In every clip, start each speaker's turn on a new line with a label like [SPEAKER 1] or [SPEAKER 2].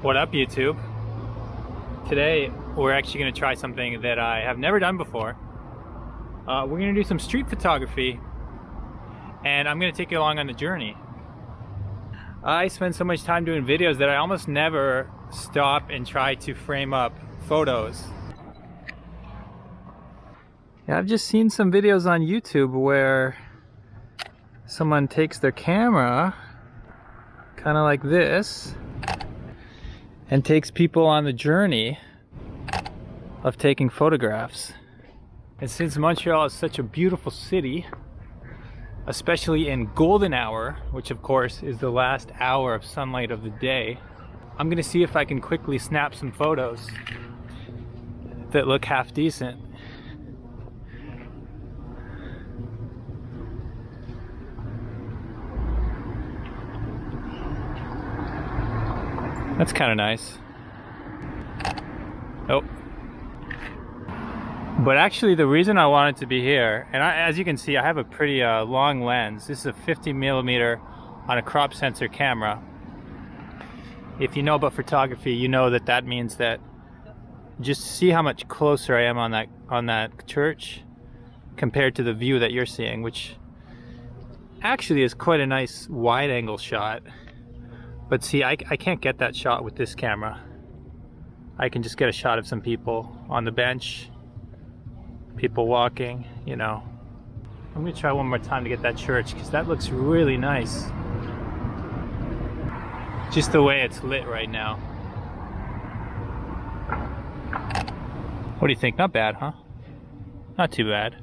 [SPEAKER 1] What up, YouTube? Today we're actually going to try something that I have never done before. We're going to do some street photography, and I'm going to take you along on the journey. I spend so much time doing videos that I almost never stop and try to frame up photos. Yeah, I've just seen some videos on YouTube where someone takes their camera kind of like this and takes people on the journey of taking photographs. And since Montreal is such a beautiful city, especially in golden hour, which of course is the last hour of sunlight of the day, I'm gonna see if I can quickly snap some photos that look half decent. That's kind of nice. Oh. But actually the reason I wanted to be here, and as you can see, I have a pretty long lens. This is a 50mm on a crop sensor camera. If you know about photography, you know that that means that just see how much closer I am on that church compared to the view that you're seeing, which actually is quite a nice wide angle shot. But see, I can't get that shot with this camera. I can just get a shot of some people on the bench, people walking, you know. I'm gonna try one more time to get that church because that looks really nice. Just the way it's lit right now. What do you think? Not bad, huh? Not too bad.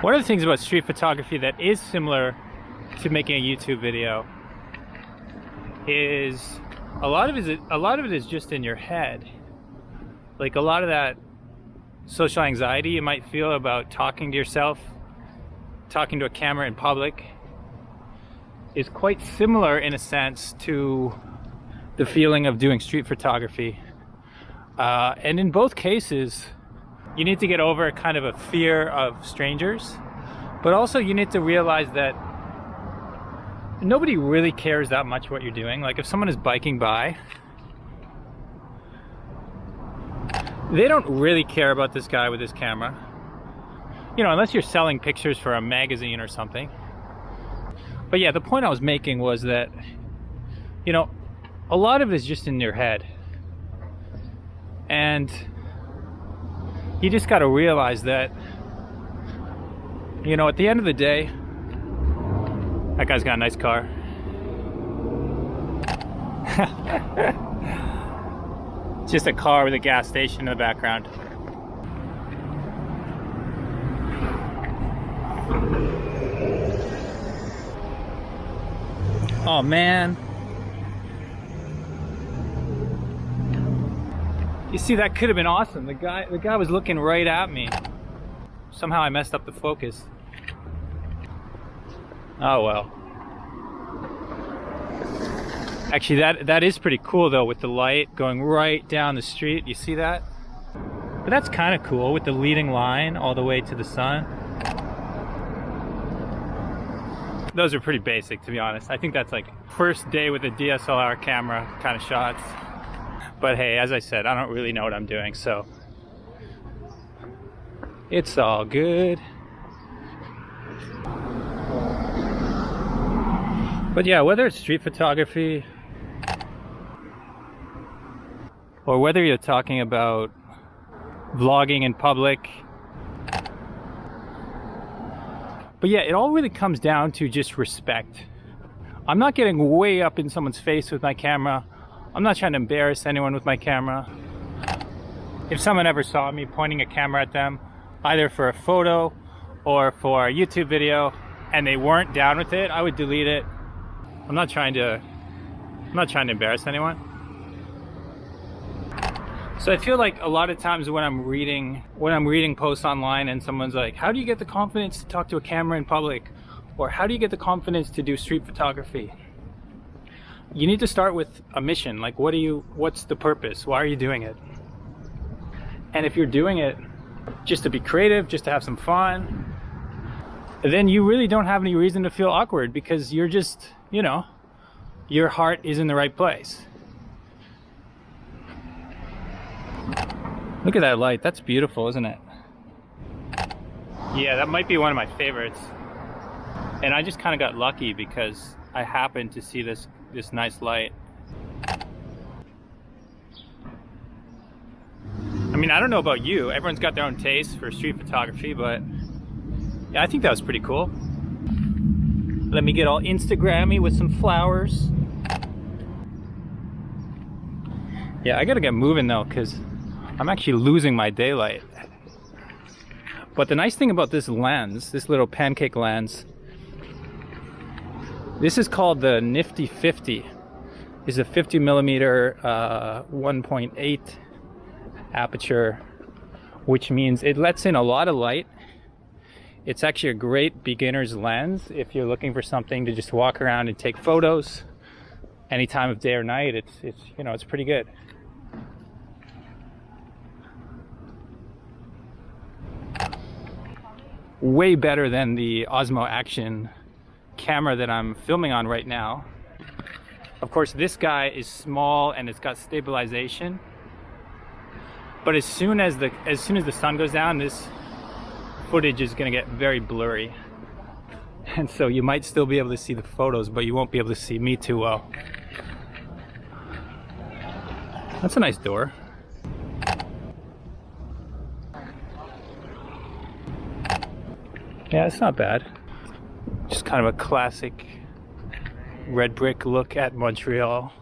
[SPEAKER 1] One of the things about street photography that is similar to making a YouTube video is a lot of it is just in your head. Like a lot of that social anxiety you might feel about talking to yourself, talking to a camera in public, is quite similar in a sense to the feeling of doing street photography. And in both cases, you need to get over kind of a fear of strangers, but also you need to realize that nobody really cares that much what you're doing. Like if someone is biking by, they don't really care about this guy with his camera. You know, unless you're selling pictures for a magazine or something. But yeah, the point I was making was that, you know, a lot of it is just in your head. And you just got to realize that, you know, at the end of the day, that guy's got a nice car. Just a car with a gas station in the background. Oh man. You see, that could have been awesome. The guy was looking right at me. Somehow I messed up the focus. Oh well. Actually, that is pretty cool though, with the light going right down the street. You see that? But that's kind of cool with the leading line all the way to the sun. Those are pretty basic, to be honest. I think that's like first day with a DSLR camera kind of shots. But hey, as I said, I don't really know what I'm doing, so it's all good. But yeah, whether it's street photography or whether you're talking about vlogging in public, but yeah, it all really comes down to just respect. I'm not getting way up in someone's face with my camera. I'm not trying to embarrass anyone with my camera. If someone ever saw me pointing a camera at them, either for a photo or for a YouTube video, and they weren't down with it, I would delete it. I'm not trying to embarrass anyone. So I feel like a lot of times when I'm reading posts online and someone's like, how do you get the confidence to talk to a camera in public? Or how do you get the confidence to do street photography? You need to start with a mission. Like, what's the purpose? Why are you doing it? And if you're doing it just to be creative, just to have some fun, then you really don't have any reason to feel awkward because you're just, you know, your heart is in the right place. Look at that light. That's beautiful, isn't it? Yeah, that might be one of my favorites. And I just kind of got lucky because I happened to see this nice light. I mean, I don't know about you. Everyone's got their own taste for street photography, but yeah, I think that was pretty cool. Let me get all Instagrammy with some flowers. Yeah, I gotta get moving though, because I'm actually losing my daylight. But the nice thing about this lens, this little pancake lens, this is called the Nifty 50. It's a 50 millimeter 1.8 aperture, which means it lets in a lot of light. It's actually a great beginner's lens if you're looking for something to just walk around and take photos any time of day or night. It's you know, it's pretty good. Way better than the Osmo Action camera that I'm filming on right now. Of course, this guy is small and it's got stabilization, but as soon as the sun goes down, this footage is going to get very blurry, and so you might still be able to see the photos, but you won't be able to see me too well. That's a nice door. Yeah, it's not bad. Just kind of a classic red brick look at Montreal.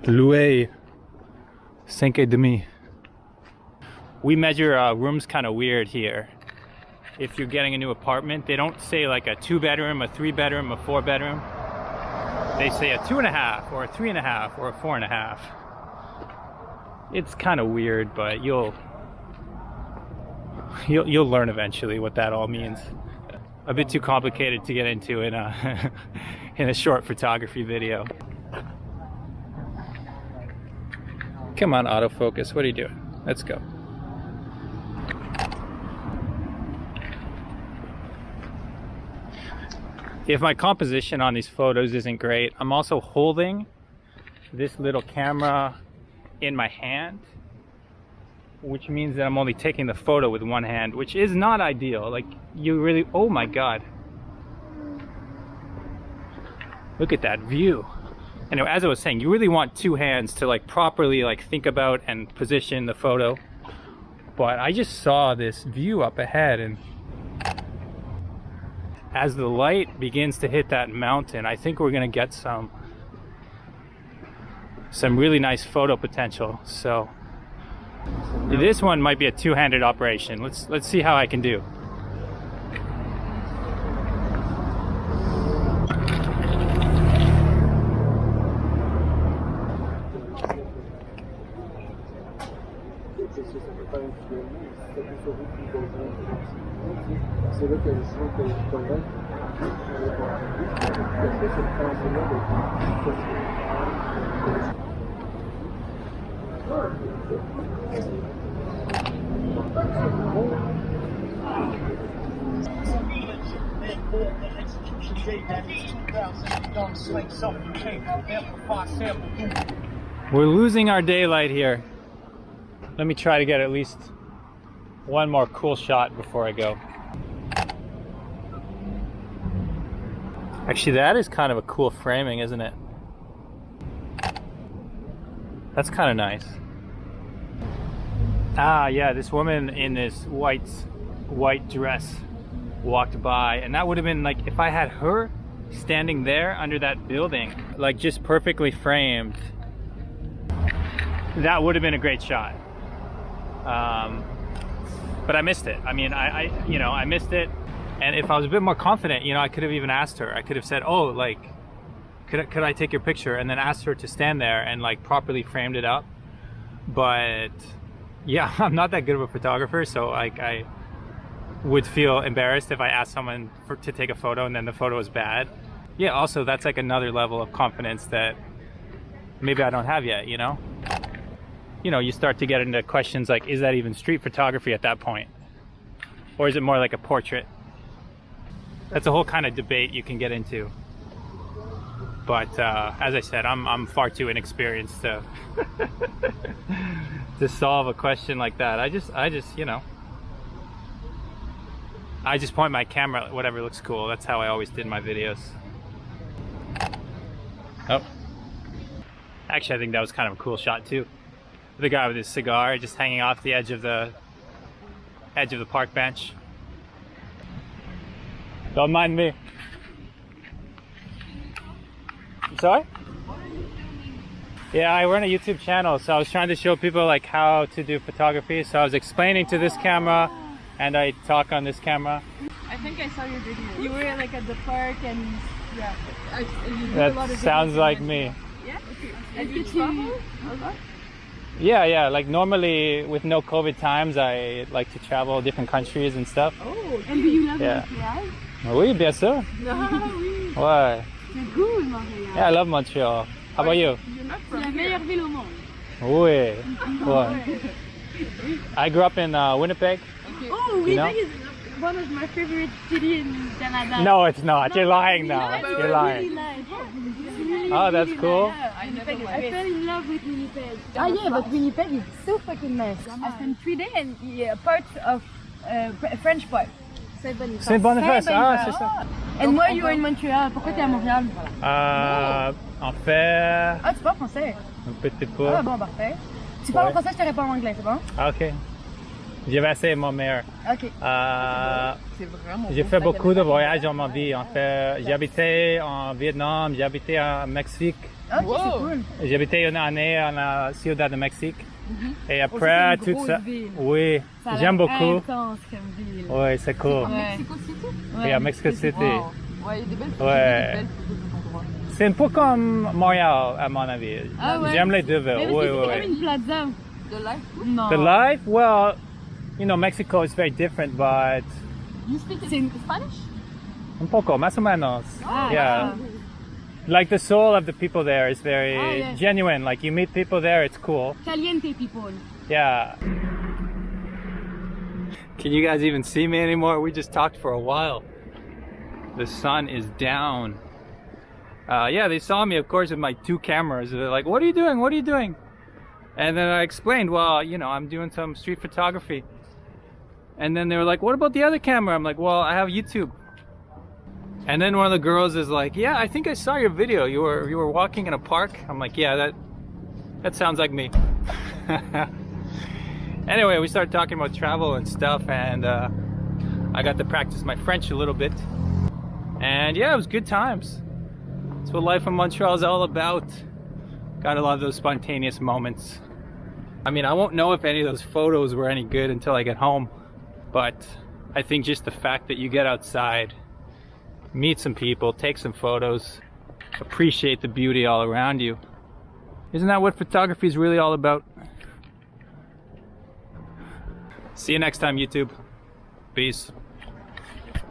[SPEAKER 1] Louis 5,5. We measure rooms kind of weird here. If you're getting a new apartment, they don't say like a 2-bedroom, a 3-bedroom, a 4-bedroom. They say a 2.5 or a 3.5 or a 4.5. It's kind of weird, but you'll learn eventually what that all means. A bit too complicated to get into in a in a short photography video. Come on, autofocus. What are you doing? Let's go. If my composition on these photos isn't great, I'm also holding this little camera in my hand, which means that I'm only taking the photo with one hand, which is not ideal. Like, you really, oh my god, look at that view. Anyway, as I was saying, you really want two hands to like properly like think about and position the photo. But I just saw this view up ahead, and as the light begins to hit that mountain, I think we're gonna get some really nice photo potential. So this one might be a two-handed operation. Let's see how I can do. We're losing our daylight here. Let me try to get at least one more cool shot before I go. Actually, that is kind of a cool framing, isn't it? That's kind of nice. Ah, yeah, this woman in this white dress walked by, and that would have been like, if I had her standing there under that building, like just perfectly framed, that would have been a great shot. But I missed it. I mean, I missed it. And if I was a bit more confident, you know, I could have even asked her. I could have said, oh, like, could I take your picture? And then asked her to stand there and like properly framed it up. But yeah, I'm not that good of a photographer, so like I would feel embarrassed if I asked someone to take a photo and then the photo was bad. Yeah, also that's like another level of confidence that maybe I don't have yet, you know? you know, you start to get into questions like, is that even street photography at that point? Or is it more like a portrait? That's a whole kind of debate you can get into. But as I said, I'm far too inexperienced to to solve a question like that. I just, you know, I just point my camera at whatever looks cool. That's how I always did my videos. Oh. Actually, I think that was kind of a cool shot too. The guy with his cigar just hanging off the edge of the park bench. Don't mind me. Sorry? Yeah, I run a YouTube channel, so I was trying to show people like how to do photography. So I was explaining to this camera, and I talk on this camera.
[SPEAKER 2] I think I saw your video. You were like at the park and yeah. You do
[SPEAKER 1] That
[SPEAKER 2] a lot of
[SPEAKER 1] sounds
[SPEAKER 2] videos
[SPEAKER 1] like
[SPEAKER 2] in
[SPEAKER 1] me.
[SPEAKER 2] Yeah? Okay. And you travel a lot?
[SPEAKER 1] Yeah. Like normally with no COVID times, I like to travel different countries and stuff.
[SPEAKER 2] Oh, okay. And do you love Montreal?
[SPEAKER 1] Oui, bien sûr.
[SPEAKER 2] Oui.
[SPEAKER 1] Ouais.
[SPEAKER 2] C'est cool, Montreal.
[SPEAKER 1] Yeah, I love Montreal. How about you?
[SPEAKER 2] C'est la meilleure ville au monde.
[SPEAKER 1] Oui. Ouais. I grew up in Winnipeg.
[SPEAKER 2] Okay. Oh, Winnipeg is one of my favorite cities in Canada.
[SPEAKER 1] No, it's not. You're lying now.
[SPEAKER 2] No,
[SPEAKER 1] You're lying. Oh, that's cool.
[SPEAKER 2] I fell in love with Winnipeg. Yeah, but Winnipeg is so fucking nice. I spent 3 days and parts of French part.
[SPEAKER 1] Saint-Boniface, c'est ça.
[SPEAKER 2] And why you are in Montreal? Pourquoi t'es à Montréal?
[SPEAKER 1] En fait...
[SPEAKER 2] Ah, tu parles français?
[SPEAKER 1] Un petit peu.
[SPEAKER 2] Ah bon, parfait. Tu parles français, je te réponds en anglais, c'est bon?
[SPEAKER 1] Ah, ok. Je vais essayer mon meilleur.
[SPEAKER 2] Ok.
[SPEAKER 1] J'ai fait beaucoup de voyages dans ma vie. En fait, j'ai habité en Vietnam, j'ai habité en Mexique.
[SPEAKER 2] Ok, c'est cool.
[SPEAKER 1] J'ai habité une année en la Ciudad de Mexique. Et après tout ça, oui, j'aime beaucoup.
[SPEAKER 2] Intense comme ville.
[SPEAKER 1] Oui, c'est cool.
[SPEAKER 2] Mexico City?
[SPEAKER 1] Oui, à Mexico City.
[SPEAKER 2] Wow. Ouais, il y a des belles
[SPEAKER 1] Ouais. C'est un peu comme Montréal, à mon avis.
[SPEAKER 2] Ah ouais.
[SPEAKER 1] J'aime les deux villes. Oui, oui,
[SPEAKER 2] C'est comme une plaza.
[SPEAKER 3] The life?
[SPEAKER 2] Non.
[SPEAKER 1] The life, well, you know, Mexico is very different, but
[SPEAKER 3] You speak Spanish?
[SPEAKER 1] un poco, más o menos.
[SPEAKER 2] Ah,
[SPEAKER 1] Yeah. Like the soul of the people there is very
[SPEAKER 2] yeah.
[SPEAKER 1] genuine. Like you meet people there, it's cool.
[SPEAKER 2] Caliente people.
[SPEAKER 1] Yeah. Can you guys even see me anymore? We just talked for a while. The sun is down. Yeah, they saw me, of course, with my 2 cameras. They're like, what are you doing? What are you doing? And then I explained, well, you know, I'm doing some street photography. And then they were like, what about the other camera? I'm like, well, I have YouTube. And then one of the girls is like, yeah, I think I saw your video. You were walking in a park. I'm like, yeah, that sounds like me. Anyway, we started talking about travel and stuff, and I got to practice my French a little bit. And yeah, it was good times. That's what life in Montreal is all about. Got a lot of those spontaneous moments. I mean, I won't know if any of those photos were any good until I get home. But I think just the fact that you get outside, meet some people, take some photos, appreciate the beauty all around you. Isn't that what photography is really all about? See you next time, YouTube. Peace.